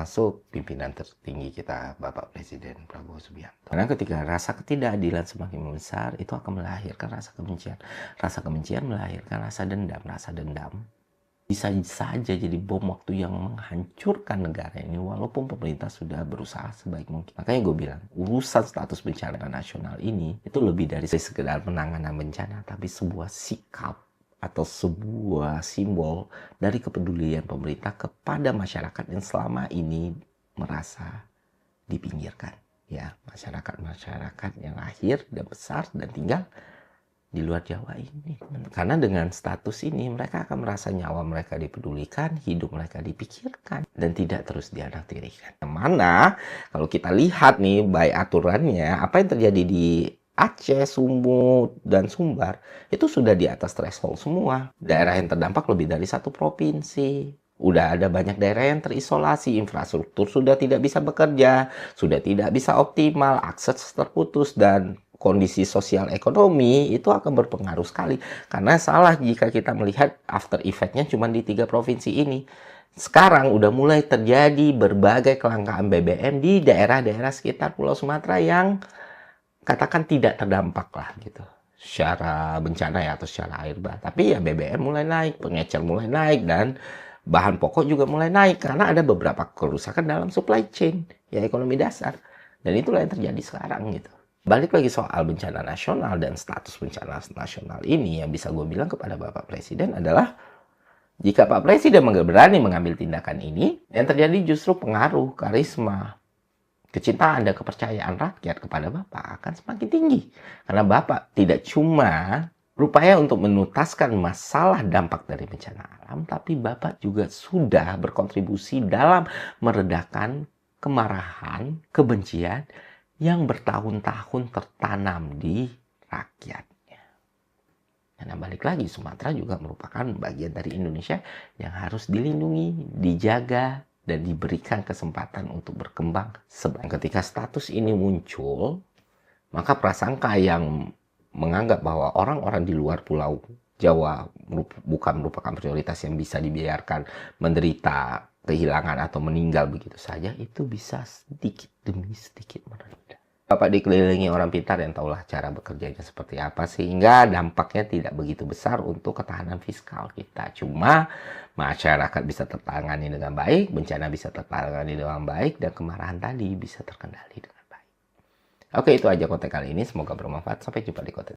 Masuk pimpinan tertinggi kita, Bapak Presiden Prabowo Subianto. Karena ketika rasa ketidakadilan semakin membesar, itu akan melahirkan rasa kebencian. Rasa kebencian melahirkan rasa dendam. Rasa dendam bisa saja jadi bom waktu yang menghancurkan negara ini, walaupun pemerintah sudah berusaha sebaik mungkin. Makanya gue bilang, urusan status bencana nasional ini, itu lebih dari sekedar penanganan bencana, tapi sebuah sikap atau sebuah simbol dari kepedulian pemerintah kepada masyarakat yang selama ini merasa dipinggirkan. Ya, masyarakat yang lahir dan besar dan tinggal di luar Jawa ini. Karena dengan status ini mereka akan merasa nyawa mereka dipedulikan, hidup mereka dipikirkan, dan tidak terus dianaktirikan. Mana kalau kita lihat nih baik aturannya, apa yang terjadi di Aceh, Sumut, dan Sumbar itu sudah di atas threshold semua. Daerah yang terdampak lebih dari satu provinsi. Udah ada banyak daerah yang terisolasi, infrastruktur sudah tidak bisa bekerja, sudah tidak bisa optimal, akses terputus, dan kondisi sosial ekonomi itu akan berpengaruh sekali. Karena salah jika kita melihat after effect-nya cuma di 3 provinsi ini. Sekarang udah mulai terjadi berbagai kelangkaan BBM di daerah-daerah sekitar Pulau Sumatera yang katakan tidak terdampak lah gitu secara bencana ya atau secara air bah. Tapi ya BBM mulai naik, pengecer mulai naik, dan bahan pokok juga mulai naik karena ada beberapa kerusakan dalam supply chain ya ekonomi dasar, dan itulah yang terjadi sekarang gitu. Balik lagi soal bencana nasional dan status bencana nasional ini, yang bisa gue bilang kepada Bapak Presiden adalah jika Pak Presiden berani mengambil tindakan ini, yang terjadi justru pengaruh, karisma, kecintaan dan kepercayaan rakyat kepada Bapak akan semakin tinggi. Karena Bapak tidak cuma berupaya untuk menuntaskan masalah dampak dari bencana alam, tapi Bapak juga sudah berkontribusi dalam meredakan kemarahan, kebencian yang bertahun-tahun tertanam di rakyatnya. Karena balik lagi, Sumatera juga merupakan bagian dari Indonesia yang harus dilindungi, dijaga, dan diberikan kesempatan untuk berkembang. Ketika status ini muncul, maka prasangka yang menganggap bahwa orang-orang di luar Pulau Jawa bukan merupakan prioritas yang bisa dibiarkan menderita kehilangan atau meninggal begitu saja, itu bisa sedikit demi sedikit mereda. Bapak dikelilingi orang pintar yang tahulah cara bekerjanya seperti apa, sehingga dampaknya tidak begitu besar untuk ketahanan fiskal kita. Cuma masyarakat bisa tertangani dengan baik, bencana bisa tertangani dengan baik, dan kemarahan tadi bisa terkendali dengan baik. Oke, itu aja konten kali ini. Semoga bermanfaat. Sampai jumpa di konten